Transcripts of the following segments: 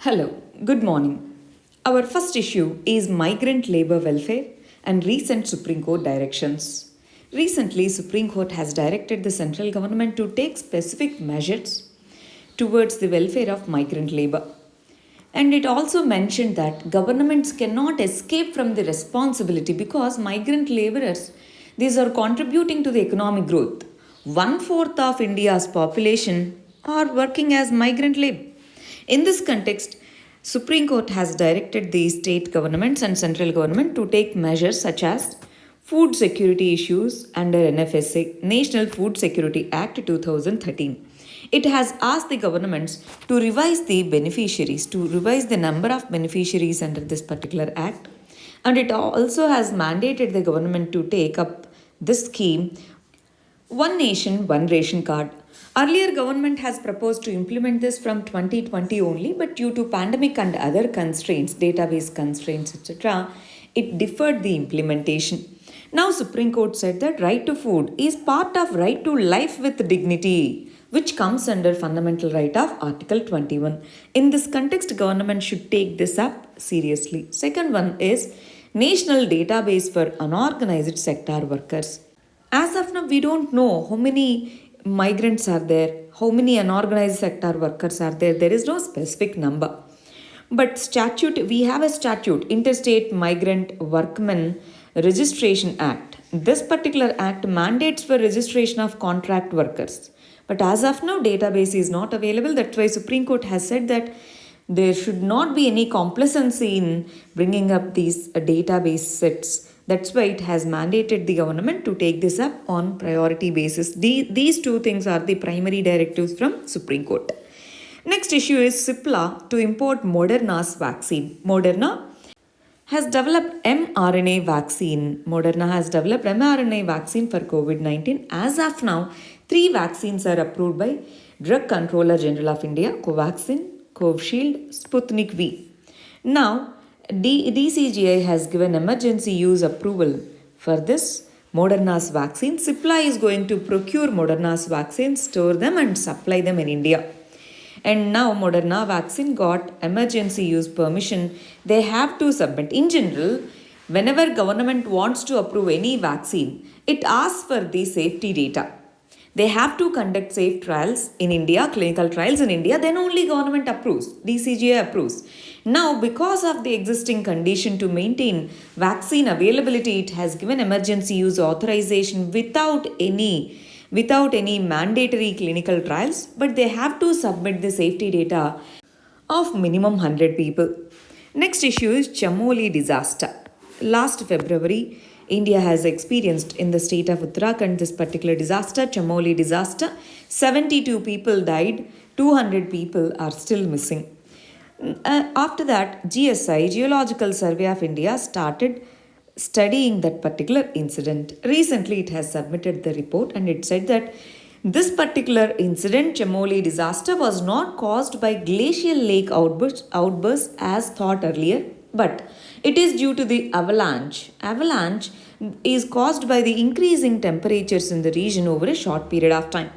Hello, good morning. Our first issue is migrant labor welfare and recent Supreme Court directions. Recently, Supreme Court has directed the central government to take specific measures towards the welfare of migrant labor. And it also mentioned that governments cannot escape from the responsibility because migrant laborers, these are contributing to the economic growth. One fourth of India's population are working as migrant labor. In this context, Supreme Court has directed the state governments and central government to take measures such as food security issues under NFSA, National Food Security Act 2013. It has asked the governments to revise the beneficiaries, to revise the number of beneficiaries under this particular act, and it also has mandated the government to take up this scheme, one nation, one ration card. Earlier, government has proposed to implement this from 2020 only, but due to pandemic and other constraints, database constraints, etc., it deferred the implementation. Now, Supreme Court said that right to food is part of right to life with dignity, which comes under fundamental right of Article 21. In this context, government should take this up seriously. Second one is National Database for Unorganized Sector Workers. As of now, we don't know how many migrants are there, how many unorganized sector workers are there. There is no specific number. But we have a statute, Interstate Migrant Workmen Registration Act. This particular act mandates for registration of contract workers. But as of now, database is not available. That's why Supreme Court has said that there should not be any complacency in bringing up these database sets. That's why it has mandated the government to take this up on priority basis. These two things are the primary directives from Supreme Court. Next issue is Cipla to import Moderna's vaccine. Moderna has developed mRNA vaccine. Moderna has developed mRNA vaccine for COVID-19. As of now, 3 vaccines are approved by Drug Controller General of India, Covaxin, Covishield, Sputnik V. Now, DCGI has given emergency use approval for this Moderna's vaccine. Cipla is going to procure Moderna's vaccine, store them and supply them in India. And now Moderna vaccine got emergency use permission. They have to submit. In general, whenever government wants to approve any vaccine, it asks for the safety data. They have to conduct safe trials in India, clinical trials in India, then only government approves, DCGI approves. Now, because of the existing condition to maintain vaccine availability, it has given emergency use authorization without any mandatory clinical trials, but they have to submit the safety data of minimum 100 people. Next issue is Chamoli Disaster. Last February, India has experienced in the state of Uttarakhand this particular disaster, Chamoli Disaster. 72 people died, 200 people are still missing. After that, GSI, Geological Survey of India, started studying that particular incident. Recently, it has submitted the report and it said that this particular incident, Chamoli Disaster, was not caused by glacial lake outbursts as thought earlier, but it is due to the avalanche. Avalanche is caused by the increasing temperatures in the region over a short period of time.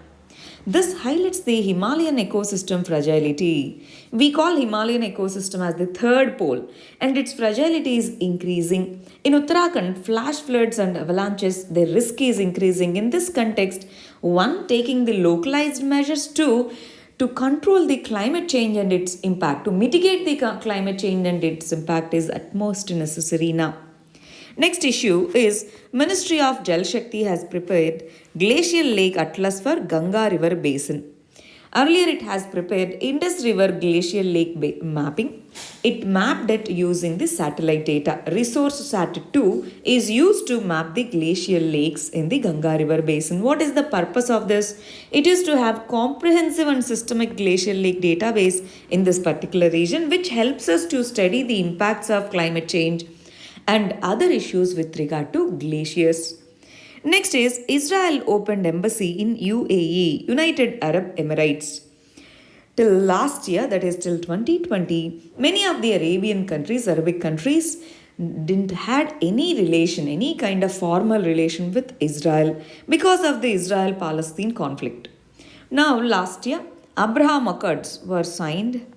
This highlights the Himalayan ecosystem fragility. We call Himalayan ecosystem as the third pole, and its fragility is increasing. In Uttarakhand, flash floods and avalanches, the risk is increasing. In this context, one, taking the localized measures, two, to control the climate change and its impact, to mitigate the climate change and its impact is utmost necessary now. Next issue is Ministry of Jal Shakti has prepared Glacial Lake Atlas for Ganga River Basin. Earlier it has prepared Indus River Glacial Lake mapping. It mapped it using the satellite data. Resource Sat-2 is used to map the glacial lakes in the Ganga River Basin. What is the purpose of this? It is to have comprehensive and systemic glacial lake database in this particular region, which helps us to study the impacts of climate change and other issues with regard to glaciers. Next is Israel opened embassy in UAE, United Arab Emirates. Till last year, that is till 2020, many of the Arabic countries didn't had any kind of formal relation with Israel because of the Israel-Palestine conflict. Now, last year, Abraham Accords were signed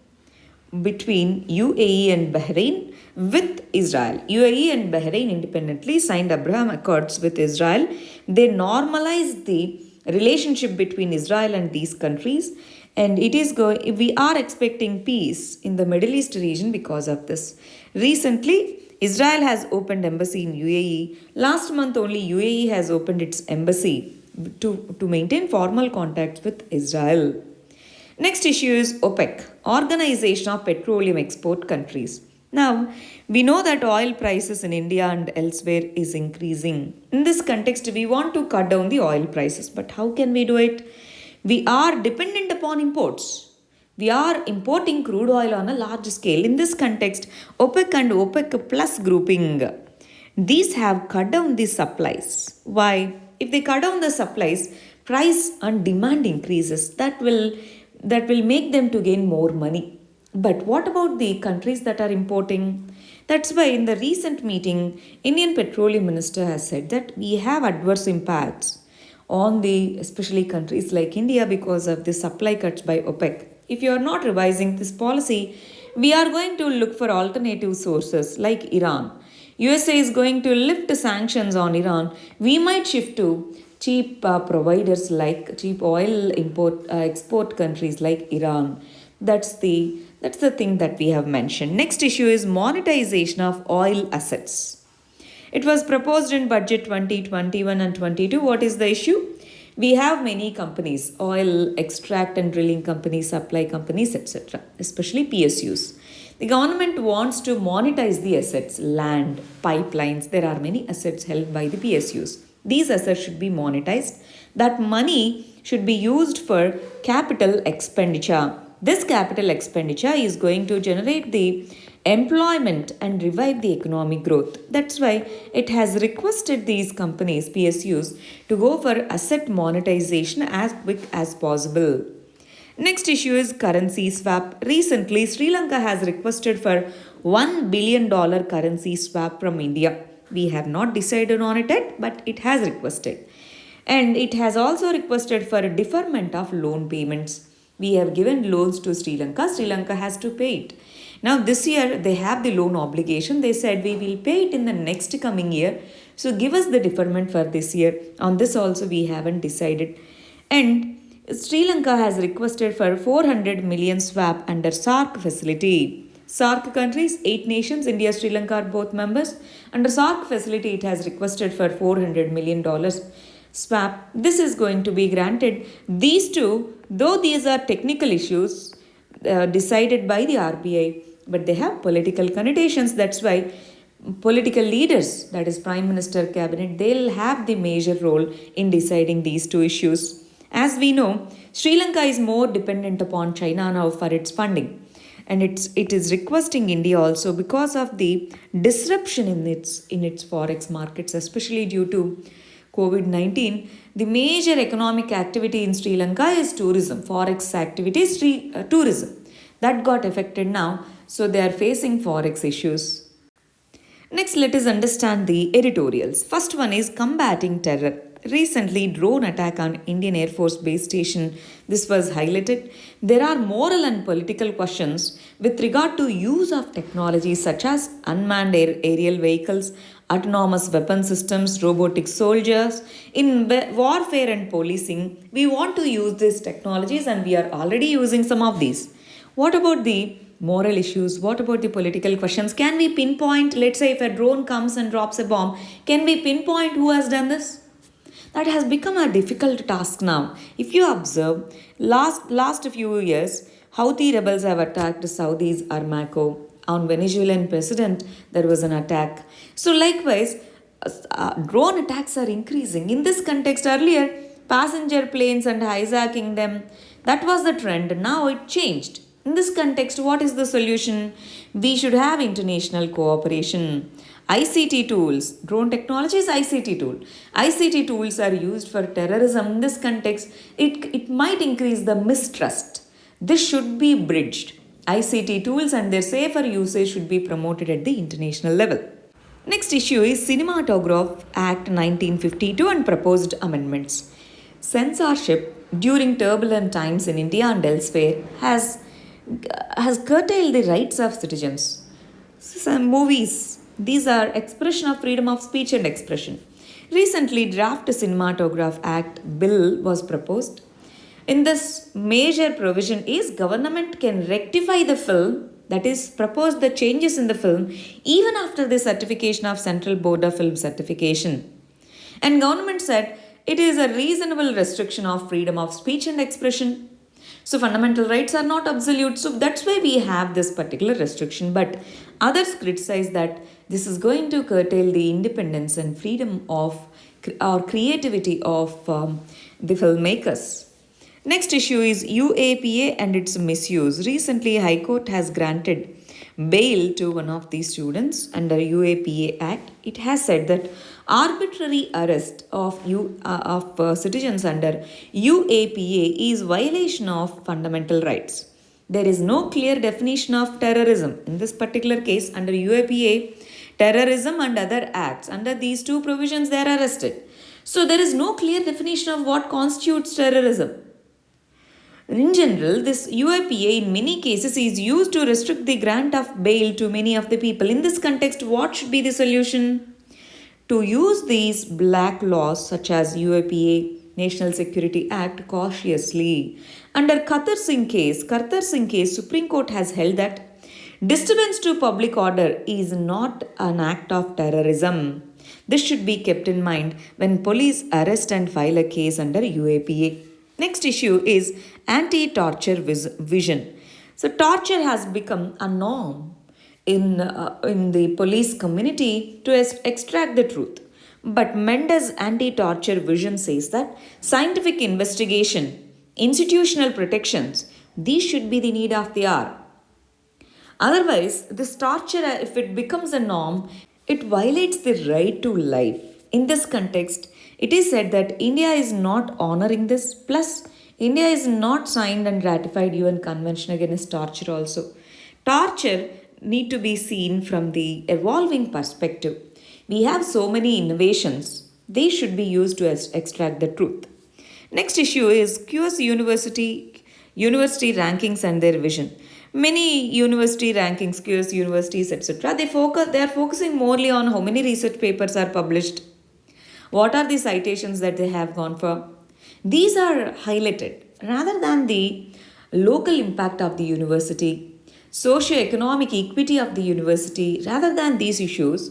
between UAE and Bahrain with Israel. UAE and Bahrain independently signed Abraham Accords with Israel. They normalized the relationship between Israel and these countries, and we are expecting peace in the Middle East region because of this. Recently, Israel has opened embassy in UAE. Last month only UAE has opened its embassy to maintain formal contacts with Israel. Next issue is OPEC, Organization of Petroleum Export Countries. Now, we know that oil prices in India and elsewhere is increasing. In this context, we want to cut down the oil prices. But how can we do it? We are dependent upon imports. We are importing crude oil on a large scale. In this context, OPEC and OPEC plus grouping, these have cut down the supplies. Why? If they cut down the supplies, price and demand increases. That will make them to gain more money. But what about the countries that are importing? That's why in the recent meeting, Indian Petroleum Minister has said that we have adverse impacts on the especially countries like India because of the supply cuts by OPEC. If you are not revising this policy, we are going to look for alternative sources like Iran. USA is going to lift sanctions on Iran. We might shift to cheap providers like cheap oil import export countries like Iran. That's the thing that we have mentioned. Next issue is monetization of oil assets. It was proposed in budget 2021 and 22. What is the issue? We have many companies, oil extract and drilling companies, supply companies, etc., especially PSUs. The government wants to monetize the assets, land, pipelines. There are many assets held by the PSUs. These assets should be monetized. That money should be used for capital expenditure. This capital expenditure is going to generate the employment and revive the economic growth. That's why it has requested these companies, PSUs, to go for asset monetization as quick as possible. Next issue is currency swap. Recently, Sri Lanka has requested for $1 billion currency swap from India. We have not decided on it yet, but it has requested. And it has also requested for a deferment of loan payments. We have given loans to Sri Lanka. Sri Lanka has to pay it. Now, this year they have the loan obligation. They said we will pay it in the next coming year. So, give us the deferment for this year. On this also, we haven't decided. And Sri Lanka has requested for 400 million swap under SARC facility. SARC countries, 8 nations, India, Sri Lanka are both members. Under SARC facility, it has requested for $400 million swap. This is going to be granted. These two, though these are technical issues decided by the RBI, but they have political connotations. That's why political leaders, that is Prime Minister, Cabinet, they'll have the major role in deciding these two issues. As we know, Sri Lanka is more dependent upon China now for its funding. And it is requesting India also because of the disruption in its forex markets, especially due to COVID-19. The major economic activity in Sri Lanka is tourism, forex activities, tourism. That got affected now, so they are facing forex issues. Next, let us understand the editorials. First one is combating terror. Recently, drone attack on Indian Air Force base station. This was highlighted. There are moral and political questions with regard to use of technologies such as unmanned aerial vehicles, autonomous weapon systems, robotic soldiers. In warfare and policing, we want to use these technologies and we are already using some of these. What about the moral issues? What about the political questions? Can we pinpoint, let's say if a drone comes and drops a bomb, can we pinpoint who has done this? That has become a difficult task now. If you observe, last few years, Houthi rebels have attacked Saudi's Aramco. On Venezuelan president, there was an attack. So likewise, drone attacks are increasing. In this context, earlier, passenger planes and hijacking them, that was the trend. Now it changed. In this context, what is the solution? We should have international cooperation. ICT tools, drone technology is ICT tool. ICT tools are used for terrorism. In this context, it might increase the mistrust. This should be bridged. ICT tools and their safer usage should be promoted at the international level. Next issue is Cinematograph Act 1952 and proposed amendments. Censorship during turbulent times in India and elsewhere has has curtailed the rights of citizens. Some movies, these are expression of freedom of speech and expression. Recently, draft Cinematograph Act bill was proposed. In this major provision is government can rectify the film, that is propose the changes in the film even after the certification of Central Board of Film Certification. And government said it is a reasonable restriction of freedom of speech and expression. So fundamental rights are not absolute. So that's why we have this particular restriction. But others criticize that this is going to curtail the independence and freedom of or creativity of the filmmakers. Next issue is UAPA and its misuse. Recently, High Court has granted bail to one of the students under UAPA Act. It has said that arbitrary arrest of citizens under UAPA is violation of fundamental rights. There is no clear definition of terrorism. In this particular case, under UAPA, terrorism and other acts, under these two provisions, they are arrested. So there is no clear definition of what constitutes terrorism. In general, this UAPA in many cases is used to restrict the grant of bail to many of the people. In this context, what should be the solution? To use these black laws such as UAPA, National Security Act cautiously. Under Kartar Singh case, Supreme Court has held that disturbance to public order is not an act of terrorism. This should be kept in mind when police arrest and file a case under UAPA. Next issue is anti-torture vision. So torture has become a norm in the police community to extract the truth. But Mendes anti-torture vision says that scientific investigation, institutional protections, these should be the need of the hour. Otherwise, this torture, if it becomes a norm, it violates the right to life. In this context, it is said that India is not honoring this. Plus, India is not signed and ratified UN Convention Against Torture also. Torture need to be seen from the evolving perspective. We have so many innovations. They should be used to extract the truth. Next issue is QS university rankings and their vision. Many university rankings, QS universities, etc. They are focusing morely on how many research papers are published. What are the citations that they have gone for? These are highlighted rather than the local impact of the university, socio-economic equity of the university, rather than these issues.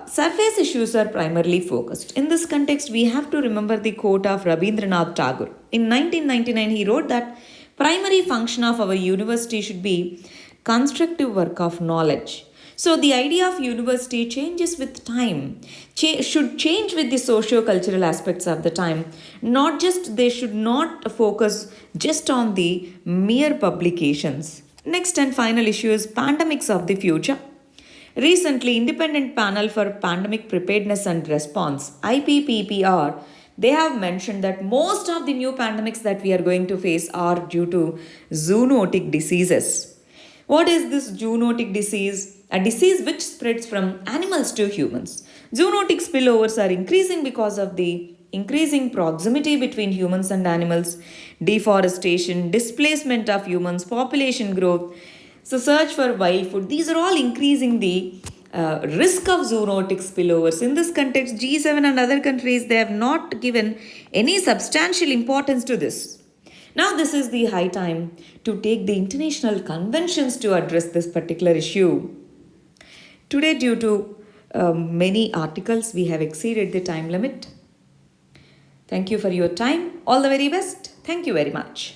Surface issues are primarily focused. In this context, we have to remember the quote of Rabindranath Tagore. In 1999, he wrote that primary function of our university should be constructive work of knowledge. So the idea of university changes with time, should change with the socio-cultural aspects of the time. They should not focus just on the mere publications. Next and final issue is pandemics of the future. Recently, Independent Panel for Pandemic Preparedness and Response, IPPPR, they have mentioned that most of the new pandemics that we are going to face are due to zoonotic diseases. What is this zoonotic disease? A disease which spreads from animals to humans. Zoonotic spillovers are increasing because of the increasing proximity between humans and animals, deforestation, displacement of humans, population growth, so search for wild food. These are all increasing the risk of zoonotic spillovers. In this context, G7 and other countries, they have not given any substantial importance to this. Now this is the high time to take the international conventions to address this particular issue. Today, due to many articles, we have exceeded the time limit. Thank you for your time. All the very best. Thank you very much.